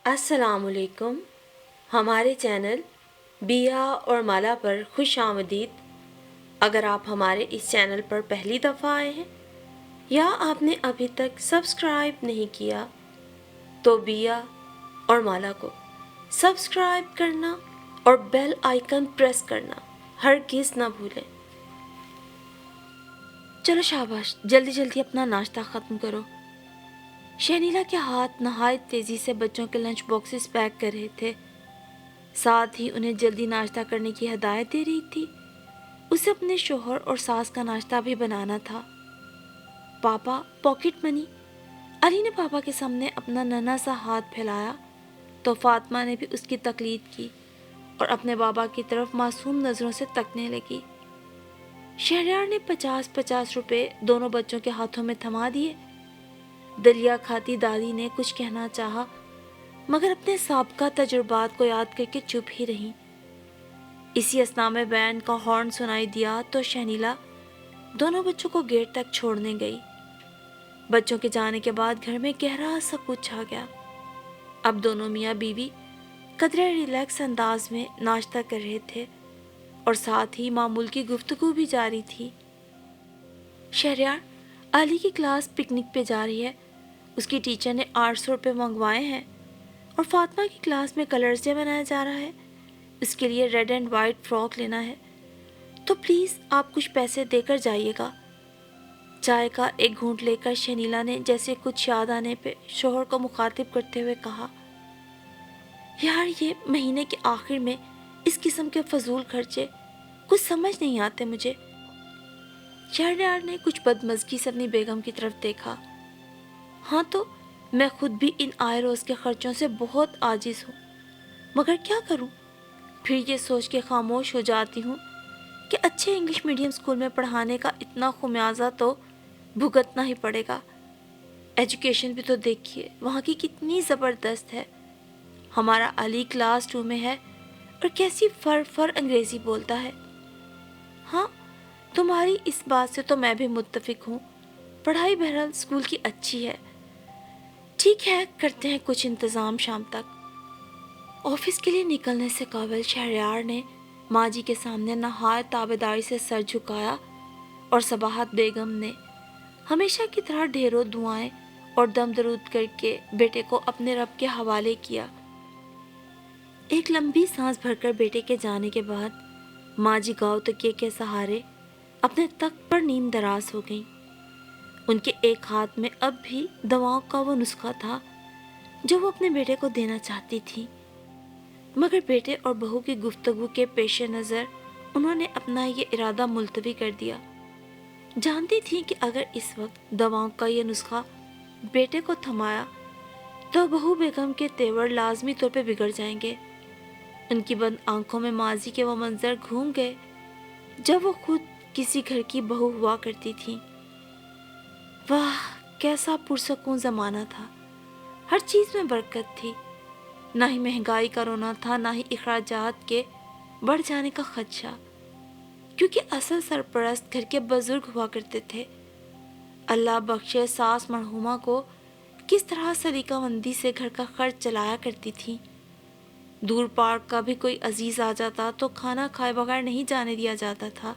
السلام علیکم. ہمارے چینل بیا اور مالا پر خوش آمدید. اگر آپ ہمارے اس چینل پر پہلی دفعہ آئے ہیں یا آپ نے ابھی تک سبسکرائب نہیں کیا تو بیا اور مالا کو سبسکرائب کرنا اور بیل آئیکن پریس کرنا ہرگز نہ بھولیں. چلو شاباش، جلدی جلدی اپنا ناشتہ ختم کرو. شہنیلا کے ہاتھ نہایت تیزی سے بچوں کے لنچ باکسز پیک کر رہے تھے، ساتھ ہی انہیں جلدی ناشتہ کرنے کی ہدایت دے رہی تھی. اسے اپنے شوہر اور ساس کا ناشتہ بھی بنانا تھا. پاپا پاکٹ منی. علی نے پاپا کے سامنے اپنا ننھا سا ہاتھ پھیلایا تو فاطمہ نے بھی اس کی تقلید کی اور اپنے بابا کی طرف معصوم نظروں سے تکنے لگی. شہریار نے 50-50 روپے دونوں بچوں کے ہاتھوں میں تھما دیے. دلیا کھاتی دادی نے کچھ کہنا چاہا مگر اپنے سابقہ تجربات کو یاد کر کے چپ ہی رہیں. اسی اثناء میں بینڈ کا ہارن سنائی دیا تو شہنیلا دونوں بچوں کو گیٹ تک چھوڑنے گئی. بچوں کے جانے کے بعد گھر میں گہرا سکوت چھا گیا. اب دونوں میاں بیوی قدرے ریلیکس انداز میں ناشتہ کر رہے تھے اور ساتھ ہی معمول کی گفتگو بھی جاری تھی. شہریار، علی کی کلاس پکنک پہ جا رہی ہے. اس کی ٹیچر نے 800 روپے منگوائے ہیں اور فاطمہ کی کلاس میں کلرز ڈے منایا جا رہا ہے. اس کے لیے ریڈ اینڈ وائٹ فراک لینا ہے تو پلیز آپ کچھ پیسے دے کر جائیے گا. چائے کا ایک گھونٹ لے کر شنیلا نے جیسے کچھ یاد آنے پہ شوہر کو مخاطب کرتے ہوئے کہا، یار یہ مہینے کے آخر میں اس قسم کے فضول خرچے کچھ سمجھ نہیں آتے مجھے. شہریار نے کچھ بدمزگی سے اپنی بیگم کی طرف دیکھا. ہاں تو میں خود بھی ان آئے روز کے خرچوں سے بہت عاجز ہوں، مگر کیا کروں؟ پھر یہ سوچ کے خاموش ہو جاتی ہوں کہ اچھے انگلش میڈیم اسکول میں پڑھانے کا اتنا خمیازہ تو بھگتنا ہی پڑے گا. ایجوکیشن بھی تو دیکھیے وہاں کی کتنی زبردست ہے. ہمارا علی کلاس 2 میں ہے اور کیسی فر انگریزی بولتا ہے. ہاں، تمہاری اس بات سے تو میں بھی متفق ہوں. پڑھائی بہرحال اسکول کی اچھی ہے. ٹھیک ہے، کرتے ہیں کچھ انتظام شام تک. آفس کے لیے نکلنے سے قبل شہریار نے ماں جی کے سامنے نہایت تابعداری سے سر جھکایا اور صباحت بیگم نے ہمیشہ کی طرح ڈھیروں دعائیں اور دم درود کر کے بیٹے کو اپنے رب کے حوالے کیا. ایک لمبی سانس بھر کر بیٹے کے جانے کے بعد ماں جی گاؤ تکیے کے سہارے اپنے تخت پر نیم دراز ہو گئیں. ان کے ایک ہاتھ میں اب بھی دواؤں کا وہ نسخہ تھا جو وہ اپنے بیٹے کو دینا چاہتی تھی، مگر بیٹے اور بہو کی گفتگو کے پیش نظر انہوں نے اپنا یہ ارادہ ملتوی کر دیا. جانتی تھیں کہ اگر اس وقت دواؤں کا یہ نسخہ بیٹے کو تھمایا تو بہو بیگم کے تیور لازمی طور پہ بگڑ جائیں گے. ان کی بند آنکھوں میں ماضی کے وہ منظر گھوم گئے جب وہ خود کسی گھر کی بہو ہوا کرتی تھیں. واہ، کیسا پرسکون زمانہ تھا. ہر چیز میں برکت تھی. نہ ہی مہنگائی کا رونا تھا، نہ ہی اخراجات کے بڑھ جانے کا خدشہ، کیونکہ اصل سرپرست گھر کے بزرگ ہوا کرتے تھے. اللہ بخشے ساس مرحومہ کو کس طرح سلیقہ مندی سے گھر کا خرچ چلایا کرتی تھی. دور پار کا بھی کوئی عزیز آ جاتا تو کھانا کھائے بغیر نہیں جانے دیا جاتا تھا.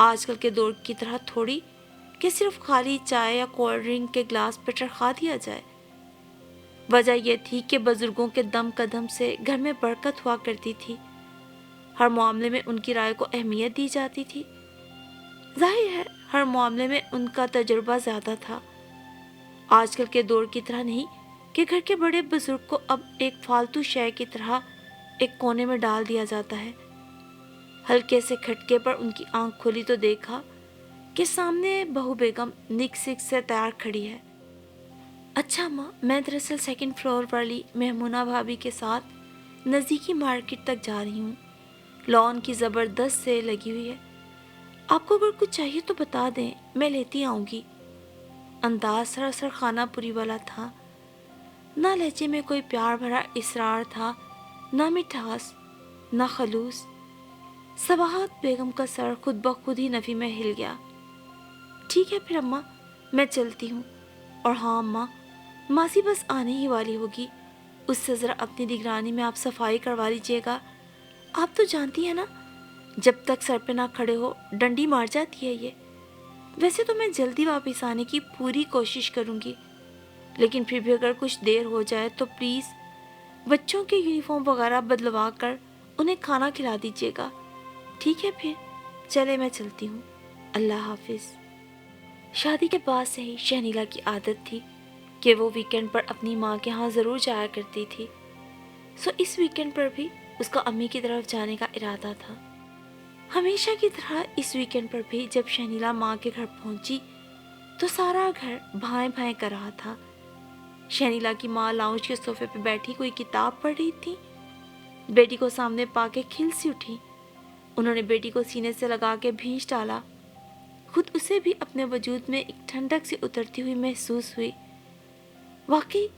آج کل کے دور کی طرح تھوڑی کہ صرف خالی چائے یا کولڈ ڈرنک کے گلاس پہ چرخا دیا جائے. وجہ یہ تھی کہ بزرگوں کے دم قدم سے گھر میں برکت ہوا کرتی تھی. ہر معاملے میں ان کی رائے کو اہمیت دی جاتی تھی. ظاہر ہے ہر معاملے میں ان کا تجربہ زیادہ تھا. آج کل کے دور کی طرح نہیں کہ گھر کے بڑے بزرگ کو اب ایک فالتو شے کی طرح ایک کونے میں ڈال دیا جاتا ہے. ہلکے سے کھٹکے پر ان کی آنکھ کھلی تو دیکھا کہ سامنے بہو بیگم نک سک سے تیار کھڑی ہے. اچھا ماں، میں دراصل 2nd فلور والی محمونہ بھابھی کے ساتھ نزدیکی مارکیٹ تک جا رہی ہوں. لان کی زبردست سیل لگی ہوئی ہے. آپ کو اگر کچھ چاہیے تو بتا دیں، میں لیتی آؤں گی. انداز سراسر خانہ پوری والا تھا. نہ لہجے میں کوئی پیار بھرا اصرار تھا، نہ مٹھاس، نہ خلوص. صباحت بیگم کا سر خود بخود ہی نفی میں ہل گیا. ٹھیک ہے پھر اماں، میں چلتی ہوں. اور ہاں اماں، ماسی بس آنے ہی والی ہوگی. اس से ज़रा अपनी निगरानी में आप सफाई करवा लीजिएगा। आप तो जानती हैं ना, जब तक सर पे ना खड़े हो डंडी मार जाती है ये। वैसे तो मैं जल्दी वापस आने की पूरी कोशिश करूँगी, लेकिन फिर भी अगर कुछ देर हो जाए तो प्लीज़ बच्चों के यूनिफॉर्म वगैरह बदलवा कर उन्हें खाना खिला दीजिएगा। ठीक है फिर, चले मैं चलती हूँ, अल्लाह हाफिज़। शादी के बाद से ही शहनीला की आदत थी कि वो वीकेंड पर अपनी माँ के यहाँ ज़रूर जाया करती थी। सो इस वीकेंड पर भी उसका अम्मी की तरफ जाने का इरादा था। हमेशा की तरह इस वीकेंड पर भी जब शहनीला माँ के घर पहुंची तो सारा घर भाएं भाएं कर रहा था। शहनीला की माँ लाउंज के सोफे पे बैठी कोई किताब पढ़ रही थी। बेटी को सामने पाके खिल सी उठी। उन्होंने बेटी को सीने से लगा के भींच डाला। खुद उसे भी अपने वजूद में एक ठंडक सी उतरती हुई महसूस हुई। वाकई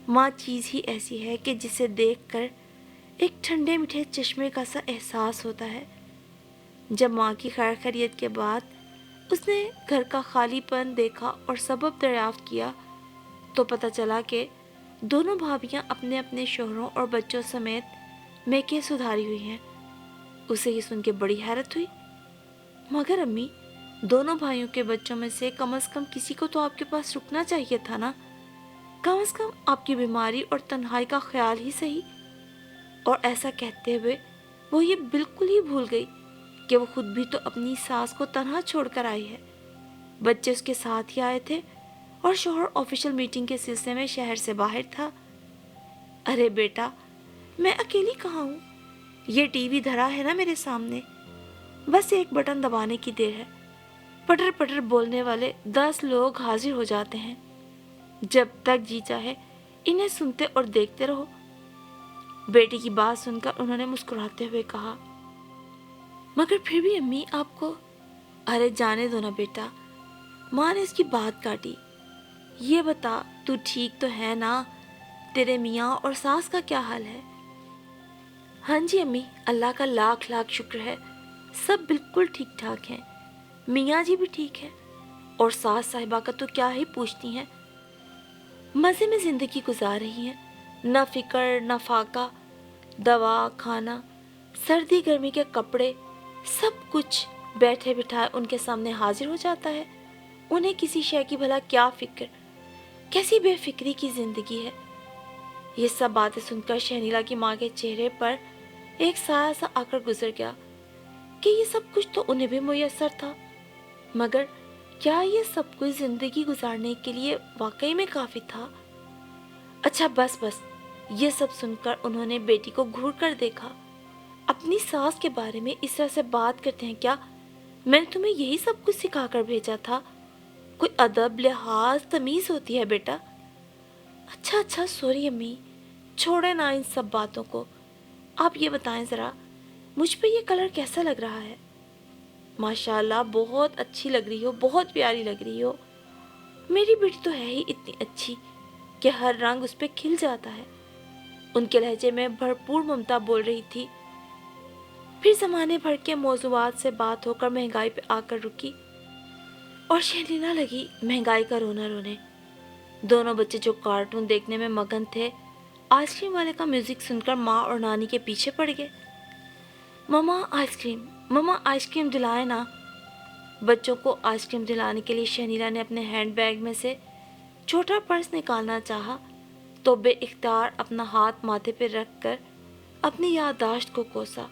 माँ चीज़ ही ऐसी है कि जिसे देखकर एक ठंडे मीठे चश्मे का सा एहसास होता है। जब माँ की खैर खैरियत के बाद उसने घर का खालीपन देखा और सबब दरियाफ्त किया तो पता चला कि दोनों भाभियाँ अपने अपने शोहरों और बच्चों समेत मैके सुधारी हुई हैं। उसे ये सुन के बड़ी हैरत हुई। मगर अम्मी, दोनों भाइयों के बच्चों में से कम किसी को तो आपके पास रुकना चाहिए था ना। कम से कम आपकी बीमारी और तन्हाई का ख्याल ही सही। और ऐसा कहते हुए वो ये बिल्कुल ही भूल गई कि वो खुद भी तो अपनी सास को तन्हा छोड़कर आई है। बच्चे उसके साथ ही आए थे और शौहर ऑफिशियल मीटिंग के सिलसिले में शहर से बाहर था। अरे बेटा, मैं अकेली कहाँ हूँ? ये टीवी धरा है ना मेरे सामने, बस एक बटन दबाने की देर है। पटर पटर बोलने वाले 10 लोग हाजिर हो जाते हैं। जब तक जी चाहे इन्हें सुनते और देखते रहो। बेटी की बात सुनकर उन्होंने मुस्कुराते हुए कहा, मगर फिर भी अम्मी आपको। अरे जाने दो ना बेटा, माँ ने इसकी बात काटी। ये बता, तू ठीक तो है ना? तेरे मियाँ और सास का क्या हाल है? हाँ जी अम्मी, अल्लाह का लाख लाख शुक्र है, सब बिल्कुल ठीक ठाक हैं। मियाँ जी भी ठीक है और सास साहिबा का तो क्या ही पूछती हैं। मज़े में ज़िंदगी गुजार रही हैं, न फिक्र न फाका। दवा, खाना, सर्दी गर्मी के कपड़े, सब कुछ बैठे बिठाए उनके सामने हाजिर हो जाता है। उन्हें किसी शय की भला क्या फिक्र, कैसी बेफिक्री की जिंदगी है। ये सब बातें सुनकर शहनीला की माँ के चेहरे पर एक साया सा आकर गुजर गया कि ये सब कुछ तो उन्हें भी मुयस्सर था, मगर क्या ये सब कुछ जिंदगी गुजारने के लिए वाकई में काफी था? अच्छा बस बस, ये सब सुनकर उन्होंने बेटी को घूर कर देखा। अपनी सास के बारे में इस तरह से बात करते हैं क्या? मैंने तुम्हें यही सब कुछ सिखा कर भेजा था। कोई अदब, लिहाज, तमीज होती है बेटा। अच्छा अच्छा, सॉरी अम्मी, छोड़े ना इन सब बातों को। आप ये बताएं ज़रा, मुझ पे ये कलर कैसा लग रहा है? माशाल्लाह, बहुत अच्छी लग रही हो, बहुत प्यारी लग रही हो। मेरी बेटी तो है ही इतनी अच्छी कि हर रंग उस पे खिल जाता है। उनके लहजे में भरपूर ममता बोल रही थी। फिर ज़माने भर के मौज़ूआत से बात होकर महंगाई पे आकर रुकी और शहनीला लगी महंगाई का रोना रोने। दोनों बच्चे जो कार्टून देखने में मगन थे, आइसक्रीम वाले का म्यूजिक सुनकर माँ और नानी के पीछे पड़ गए। मम्मा आइसक्रीम, मम्मा आइसक्रीम दिलाए ना। बच्चों को आइसक्रीम दिलाने के लिए शहनीला ने अपने हैंड बैग में से छोटा पर्स निकालना चाहा तो बेइख्तियार अपना हाथ माथे पर रख कर अपनी याददाश्त को कोसा।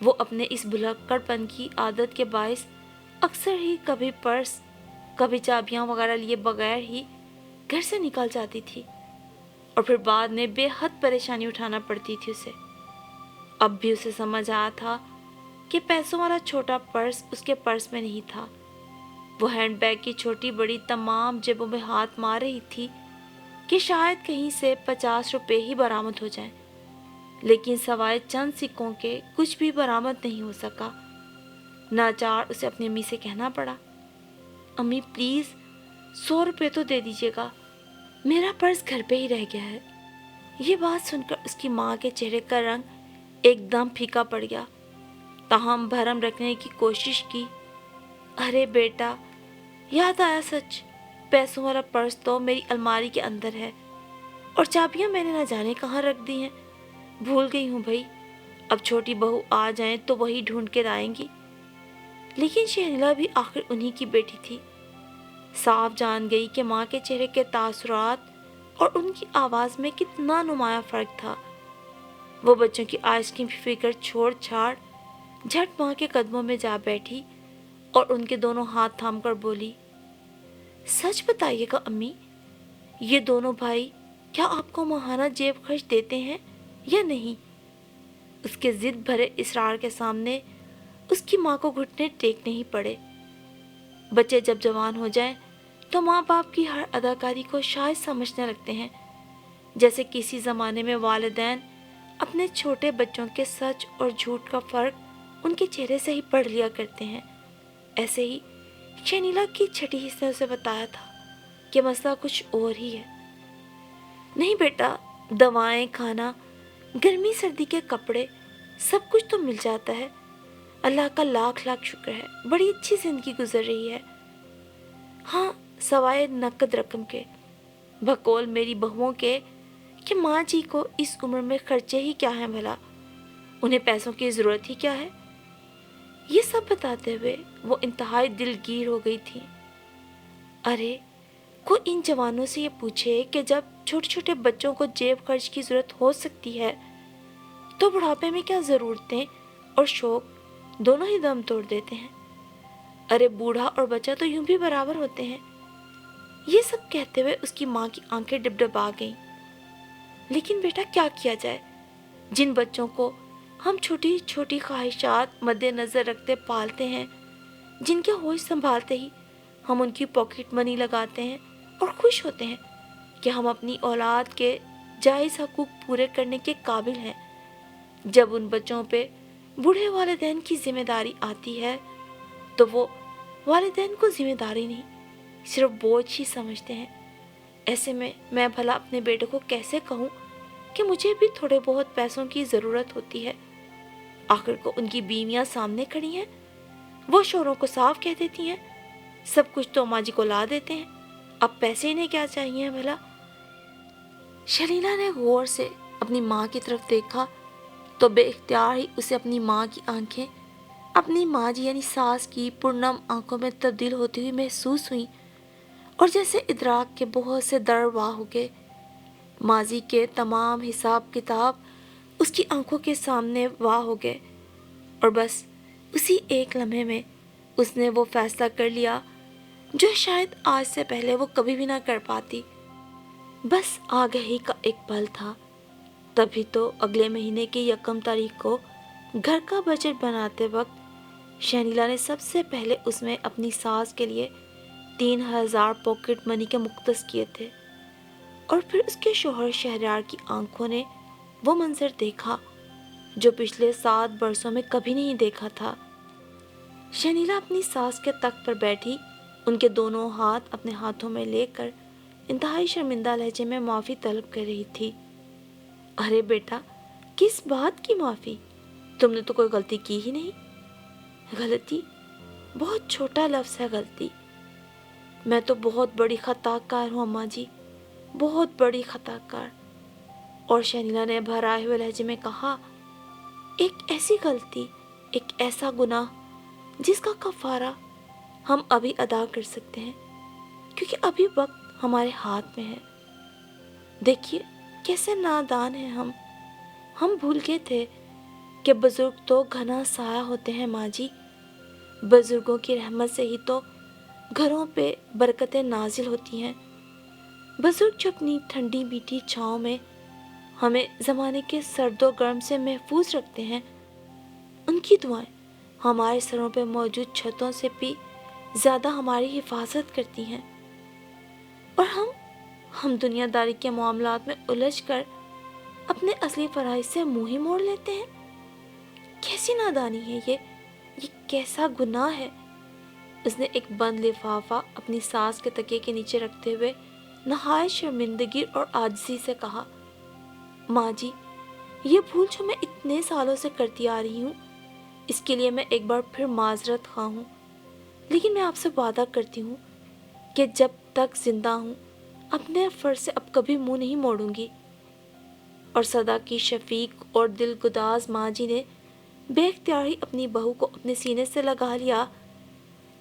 वो अपने इस भुलक्कड़पन की आदत के बायस अक्सर ही कभी पर्स, कभी चाबियां वगैरह लिए बगैर ही घर से निकल जाती थी और फिर बाद में बेहद परेशानी उठाना पड़ती थी उसे। अब भी उसे समझ आया था कि पैसों वाला छोटा पर्स उसके पर्स में नहीं था। वो हैंडबैग की छोटी बड़ी तमाम जेबों में हाथ मार रही थी कि शायद कहीं से 50 रुपए ही बरामद हो जाएं, लेकिन सवाए चंद सिक्कों के कुछ भी बरामद नहीं हो सका। नाचार उसे अपनी अम्मी से कहना पड़ा, अम्मी प्लीज़ 100 रुपये तो दे दीजिएगा, मेरा पर्स घर पे ही रह गया है। ये बात सुनकर उसकी माँ के चेहरे का रंग एकदम फीका पड़ गया। ताहम भरम रखने की कोशिश की। अरे बेटा, याद आया सच, पैसों वाला पर्स तो मेरी अलमारी के अंदर है। और चाबियां मैंने न जाने कहाँ रख दी हैं। भूल गई हूँ भाई, अब छोटी बहू आ जाए तो वही ढूंढ के लाएंगी। लेकिन शहनीला भी आखिर उन्हीं की बेटी थी। साफ जान गई कि माँ के चेहरे के तासुरात और उनकी आवाज़ में कितना नुमाया फ़र्क था। वो बच्चों की आइसक्रीम की फिक्र छोड़ छाड़ झट माँ के कदमों में जा बैठी और उनके दोनों हाथ थामकर बोली, सच बताइएगा अम्मी, ये दोनों भाई क्या आपको माहाना जेब खर्च देते हैं या नहीं? उसके जिद भरे इसरार के सामने उसकी माँ को घुटने टेकने ही पड़े। बच्चे जब जवान हो जाएं तो माँ बाप की हर अदाकारी को शायद समझने लगते हैं, जैसे किसी ज़माने में वालिदैन अपने छोटे बच्चों के सच और झूठ का फ़र्क उनके चेहरे से ही पढ़ लिया करते हैं। ऐसे ही शनीला की छठी हिस्से ने उसे बताया था कि मसला कुछ और ही है। नहीं बेटा, दवाएं, खाना, गर्मी सर्दी के कपड़े, सब कुछ तो मिल जाता है। अल्लाह का लाख लाख शुक्र है, बड़ी अच्छी ज़िंदगी गुजर रही है। हाँ, सवाए नकद रकम के, भकोल मेरी बहुओं के कि माँ जी को इस उम्र में खर्चे ही क्या हैं भला, उन्हें पैसों की ज़रूरत ही क्या है। ये सब बताते हुए वो इंतहाई दिलगीर हो गई थी। अरे, कोई इन जवानों से ये पूछे कि जब छोटे छोटे बच्चों को जेब खर्च की ज़रूरत हो सकती है तो बुढ़ापे में क्या ज़रूरतें और शौक दोनों ही दम तोड़ देते हैं। अरे, बूढ़ा और बच्चा तो यूं भी बराबर होते हैं। ये सब कहते हुए उसकी माँ की आंखें डिबडबा गईं। लेकिन बेटा, क्या किया जाए? जिन बच्चों को हम छोटी छोटी ख्वाहिशात मद्देनज़र रखते पालते हैं, जिनके होश संभालते ही हम उनकी पॉकेट मनी लगाते हैं और खुश होते हैं कि हम अपनी औलाद के जायज़ हकूक़ पूरे करने के काबिल हैं, जब उन बच्चों पे बूढ़े वालिदैन की जिम्मेदारी आती है तो वो वालिदैन को जिम्मेदारी नहीं, सिर्फ बोझ ही समझते हैं। ऐसे में मैं भला अपने बेटे को कैसे कहूँ कि मुझे भी थोड़े बहुत पैसों की ज़रूरत होती है? आखिर को उनकी बीवियाँ सामने खड़ी हैं, वो शोरों को साफ कह देती हैं, सब कुछ तो माँ जी को ला देते हैं, अब पैसे इन्हें क्या चाहिए भला? शलीला ने गौर से अपनी माँ की तरफ देखा तो बेइख्तियार ही उसे अपनी माँ की आंखें अपनी माँ जी यानी सास की पूर्णम आंखों में तब्दील होती हुई महसूस हुई और जैसे इदराक के बहुत से दर वाह हो गए। माजी के तमाम हिसाब किताब उसकी आंखों के सामने वाह हो गए और बस उसी एक लम्हे में उसने वो फैसला कर लिया जो शायद आज से पहले वो कभी भी ना कर पाती। बस आगही का एक पल था। तभी तो अगले महीने की 1 तारीख को घर का बजट बनाते वक्त शनीला ने सबसे पहले उसमें अपनी सास के लिए 3000 पॉकेट मनी के मुख्तस किए थे और फिर उसके शोहर शहरयार की आंखों ने वो मंजर देखा जो पिछले 7 बरसों में कभी नहीं देखा था। शनीला अपनी सास के तख्त पर बैठी उनके दोनों हाथ अपने हाथों में लेकर इंतहाई शर्मिंदा लहजे में माफ़ी तलब कर रही थी। अरे बेटा, किस बात की माफ़ी? तुमने तो कोई गलती की ही नहीं। गलती? बहुत छोटा लफ्ज़ है गलती। मैं तो बहुत बड़ी खताकार हूँ अम्मा जी, बहुत बड़ी खताकार। और शनीला ने भराए हुए लहजे में कहा, एक ऐसी गलती, एक ऐसा गुनाह जिसका कफारा हम अभी अदा कर सकते हैं क्योंकि अभी वक्त हमारे हाथ में है। देखिए कैसे नादान हैं हम भूल गए थे कि बुजुर्ग तो घना साया होते हैं माँ जी। बुजुर्गों की रहमत से ही तो घरों पे बरकतें नाजिल होती हैं। बुजुर्ग जो अपनी ठंडी मीठी छाँव में हमें ज़माने के सर्दो गर्म से महफूज रखते हैं, उनकी दुआएं हमारे सरों पे मौजूद छतों से भी ज़्यादा हमारी हिफाजत करती हैं। और हम दुनियादारी के मामलात में उलझ कर अपने असली फराइज़ से मुँह ही मोड़ लेते हैं। कैसी नादानी है ये कैसा गुनाह है। उसने एक बंद लिफाफा अपनी सास के तकिए के नीचे रखते हुए नहायत शर्मिंदगी और आजिज़ी से कहा, माँ जी, ये भूल जो मैं इतने सालों से करती आ रही हूँ, इसके लिए मैं एक बार फिर माजरत ख़्वाह हूँ। लेकिन मैं आपसे वादा करती हूँ कि जब तक जिंदा हूँ अपने फर्ज से अब कभी मुंह नहीं मोड़ूंगी। और सदा की शफीक और दिलगुदाज माँ जी ने बेख्तियार ही अपनी बहू को अपने सीने से लगा लिया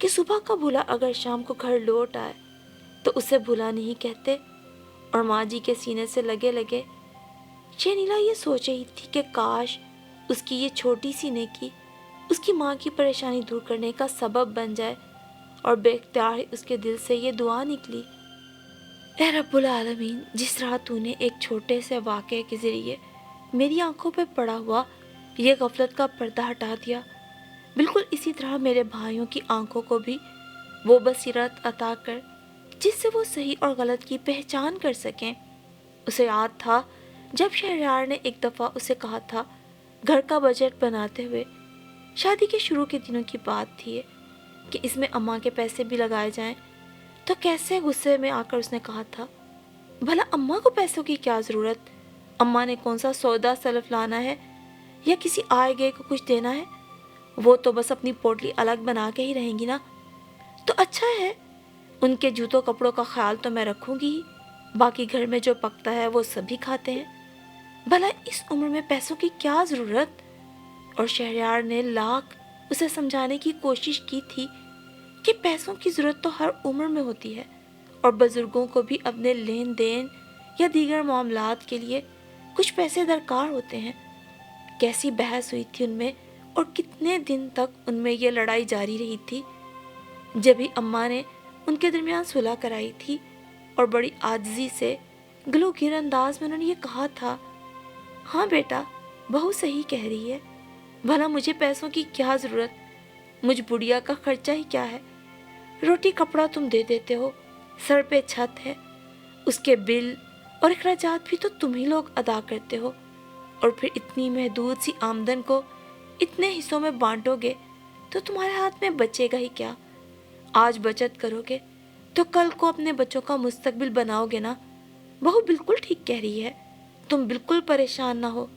कि सुबह का भूला अगर शाम को घर लौट आए तो उसे भूला नहीं कहते। और माँ जी के सीने से लगे लगे शहनीला ये सोच रही थी कि काश उसकी ये छोटी सी नेकी उसकी माँ की परेशानी दूर करने का सबब बन जाए। और बेख्तियार ही उसके दिल से ये दुआ निकली, ए रब्बुल आलमीन, जिस तरह तूने एक छोटे से वाक़े के ज़रिए मेरी आंखों पे पड़ा हुआ ये गफलत का पर्दा हटा दिया, बिल्कुल इसी तरह मेरे भाइयों की आंखों को भी वो बसीरत अता कर जिससे वो सही और गलत की पहचान कर सकें। उसे याद था जब शहरयार ने एक दफ़ा उसे कहा था, घर का बजट बनाते हुए, शादी के शुरू के दिनों की बात थी ये, कि इसमें अम्मा के पैसे भी लगाए जाएं। तो कैसे गुस्से में आकर उसने कहा था, भला अम्मा को पैसों की क्या ज़रूरत, अम्मा ने कौन सा सौदा सलफ लाना है या किसी आए गए को कुछ देना है, वो तो बस अपनी पोटली अलग बना के ही रहेंगी ना। तो अच्छा है, उनके जूतों कपड़ों का ख्याल तो मैं रखूंगी ही, बाकी घर में जो पकता है वो सभी खाते हैं, भला इस उम्र में पैसों की क्या ज़रूरत। और शहरयार ने लाख उसे समझाने की कोशिश की थी कि पैसों की ज़रूरत तो हर उम्र में होती है और बुज़ुर्गों को भी अपने लेन देन या दीगर मामलात के लिए कुछ पैसे दरकार होते हैं। कैसी बहस हुई थी उनमें और कितने दिन तक उनमें ये लड़ाई जारी रही थी। जब भी अम्मा ने उनके दरमियान सुलह कराई थी और बड़ी आजिज़ी से गलोगीर अंदाज में उन्होंने ये कहा था, हाँ बेटा, बहू सही कह रही है, भला मुझे पैसों की क्या ज़रूरत, मुझ बुढ़िया का खर्चा ही क्या है, रोटी कपड़ा तुम दे देते हो, सर पे छत है, उसके बिल और अखराजात भी तो तुम ही लोग अदा करते हो, और फिर इतनी महदूद सी आमदन को इतने हिस्सों में बांटोगे तो तुम्हारे हाथ में बचेगा ही क्या। आज बचत करोगे तो कल को अपने बच्चों का मुस्तकबिल बनाओगे ना। बहू बिल्कुल ठीक कह रही है, तुम बिल्कुल परेशान ना हो।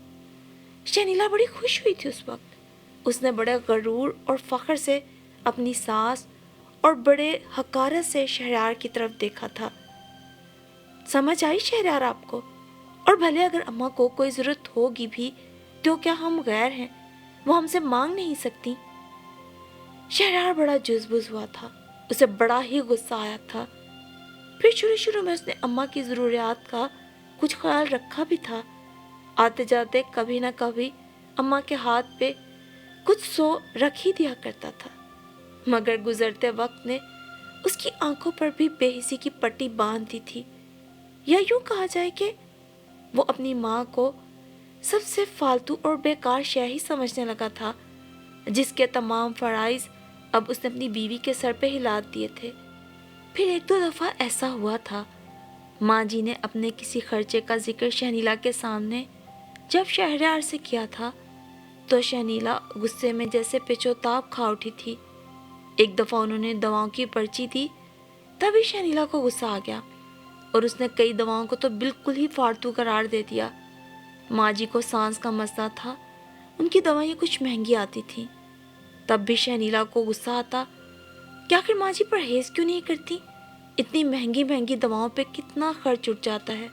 शनीला बड़ी खुश हुई थी उस वक्त। उसने बड़े गरूर और फख्र से अपनी सास और बड़े हकारत से शहरयार की तरफ देखा था। समझ आई शहरयार आपको? और भले अगर अम्मा को कोई ज़रूरत होगी भी तो क्या हम गैर हैं, वो हमसे मांग नहीं सकती। शहरयार बड़ा जुज़बुज़ हुआ था, उसे बड़ा ही गुस्सा आया था। फिर शुरू में उसने अम्मा की ज़रूरियात का कुछ ख्याल रखा भी था। आते जाते कभी ना कभी अम्मा के हाथ पे कुछ सो रख ही दिया करता था, मगर गुजरते वक्त ने उसकी आंखों पर भी बेहिसी की पट्टी बांध दी थी। या यूं कहा जाए कि वो अपनी माँ को सबसे फालतू और बेकार शय ही समझने लगा था, जिसके तमाम फराइज अब उसने अपनी बीवी के सर पे हिला दिए थे। फिर एक दो दफ़ा ऐसा हुआ था, माँ जी ने अपने किसी खर्चे का जिक्र शहनीला के सामने जब शहरयार से किया था तो शहनीला गुस्से में जैसे पेचोताप खा उठी थी। एक दफ़ा उन्होंने दवाओं की पर्ची दी, तभी शहनीला को गुस्सा आ गया और उसने कई दवाओं को तो बिल्कुल ही फालतू करार दे दिया। माँ जी को सांस का मसला था, उनकी दवाइयाँ कुछ महंगी आती थीं। तब भी शहनीला को गुस्सा आता कि आखिर माँ जी परहेज़ क्यों नहीं करती, इतनी महंगी महंगी दवाओं पे कितना खर्च उठ जाता है।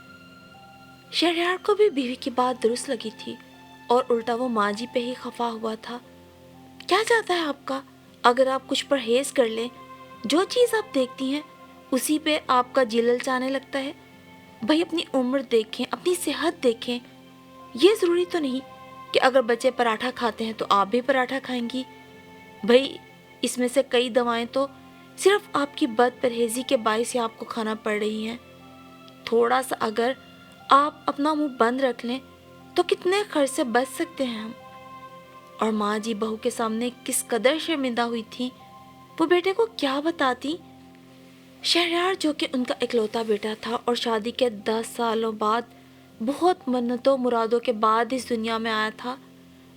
शहरयार को भी बीवी की बात दुरुस्त लगी थी और उल्टा वो माँ जी पे ही खफा हुआ था। क्या चाहता है आपका, अगर आप कुछ परहेज़ कर लें, जो चीज़ आप देखती हैं उसी पे आपका जी ललचाने लगता है। भाई अपनी उम्र देखें, अपनी सेहत देखें। ये ज़रूरी तो नहीं कि अगर बच्चे पराठा खाते हैं तो आप भी पराठा खाएंगी। भाई इसमें से कई दवाएं तो सिर्फ आपकी बद परहेज़ी के बायस से आपको खाना पड़ रही हैं। थोड़ा सा अगर आप अपना मुंह बंद रख लें तो कितने खर्च से बच सकते हैं हम। और माँ जी बहू के सामने किस कदर शर्मिंदा हुई थी, वो बेटे को क्या बताती। शहरयार जो कि उनका इकलौता बेटा था और शादी के 10 सालों बाद बहुत मन्नतों मुरादों के बाद इस दुनिया में आया था,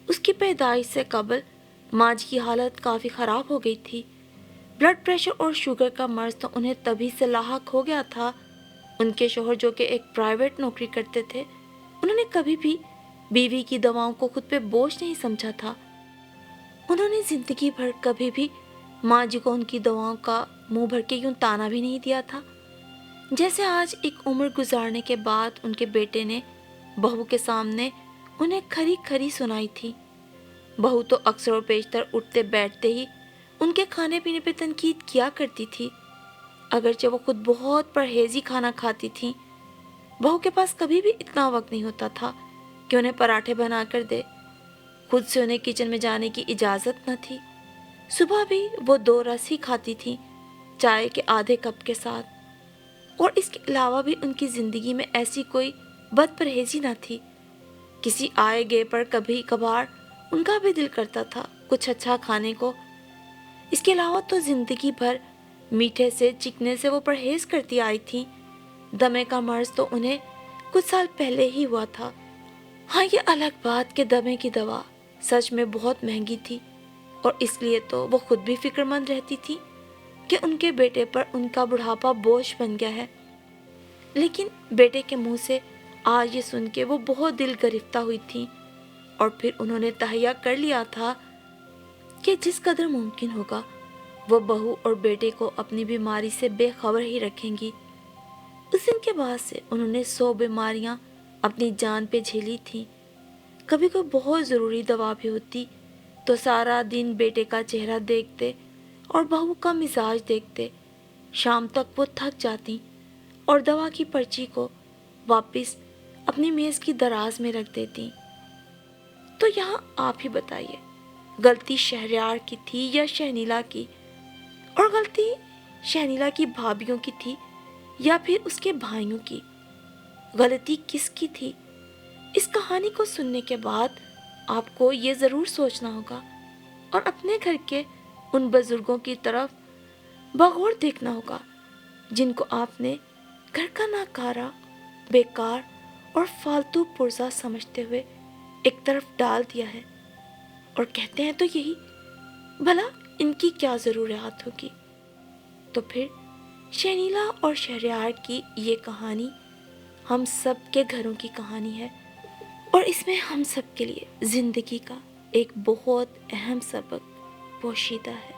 उसकी पैदाइश से कबल माँ जी की हालत काफ़ी ख़राब हो गई थी। ब्लड प्रेशर और शुगर का मर्ज तो उन्हें तभी से लाहक हो गया था। उनके शोहर जो कि एक प्राइवेट नौकरी करते थे, उन्होंने कभी भी बीवी की दवाओं को खुद पे बोझ नहीं समझा था। उन्होंने ज़िंदगी भर कभी भी माँ जी को उनकी दवाओं का मुंह भर के यूं ताना भी नहीं दिया था। جیسے آج ایک عمر گزارنے کے بعد ان کے بیٹے نے بہو کے سامنے انہیں کھری کھری سنائی تھی۔ بہو تو اکثر و بیشتر اٹھتے بیٹھتے ہی ان کے کھانے پینے پہ تنقید کیا کرتی تھی، اگرچہ وہ خود بہت پرہیزی کھانا کھاتی تھیں۔ بہو کے پاس کبھی بھی اتنا وقت نہیں ہوتا تھا کہ انہیں پراٹھے بنا کر دے، خود سے انہیں کچن میں جانے کی اجازت نہ تھی۔ صبح بھی وہ 2 رس ہی کھاتی تھیں، چائے کے آدھے کپ کے ساتھ، اور اس کے علاوہ بھی ان کی زندگی میں ایسی کوئی بد پرہیزی نہ تھی۔ کسی آئے گئے پر کبھی کبھار ان کا بھی دل کرتا تھا کچھ اچھا کھانے کو۔ اس کے علاوہ تو زندگی بھر میٹھے سے چکنے سے وہ پرہیز کرتی آئی تھیں۔ دمے کا مرض تو انہیں کچھ سال پہلے ہی ہوا تھا۔ ہاں، یہ الگ بات کہ دمے کی دوا سچ میں بہت مہنگی تھی، اور اس لیے تو وہ خود بھی فکر مند رہتی تھی کہ ان کے بیٹے پر ان کا بڑھاپا بوجھ بن گیا ہے۔ لیکن بیٹے کے منہ سے آج یہ سن کے وہ بہت دل گرفتہ ہوئی تھیں، اور پھر انہوں نے تہیہ کر لیا تھا کہ جس قدر ممکن ہوگا وہ بہو اور بیٹے کو اپنی بیماری سے بے خبر ہی رکھیں گی۔ اس دن کے بعد سے انہوں نے 100 بیماریاں اپنی جان پہ جھیلی تھیں۔ کبھی کوئی بہت ضروری دوا بھی ہوتی تو سارا دن بیٹے کا چہرہ دیکھتے اور بہو کا مزاج دیکھتے شام تک وہ تھک جاتی اور دوا کی پرچی کو واپس اپنی میز کی دراز میں رکھ دیتی۔ تو یہاں آپ ہی بتائیے، غلطی شہریار کی تھی یا شہنیلا کی؟ اور غلطی شہنیلا کی بھابھیوں کی تھی یا پھر اس کے بھائیوں کی؟ غلطی کس کی تھی؟ اس کہانی کو سننے کے بعد آپ کو یہ ضرور سوچنا ہوگا اور اپنے گھر کے ان بزرگوں کی طرف بغور دیکھنا ہوگا جن کو آپ نے گھر کا ناکارہ، بیکار اور فالتو پرزہ سمجھتے ہوئے ایک طرف ڈال دیا ہے، اور کہتے ہیں تو یہی، بھلا ان کی کیا ضرورت ہوگی؟ تو پھر شہنیلا اور شہریار کی یہ کہانی ہم سب کے گھروں کی کہانی ہے، اور اس میں ہم سب کے لیے زندگی کا ایک بہت اہم سبق پوشیدہ ہے۔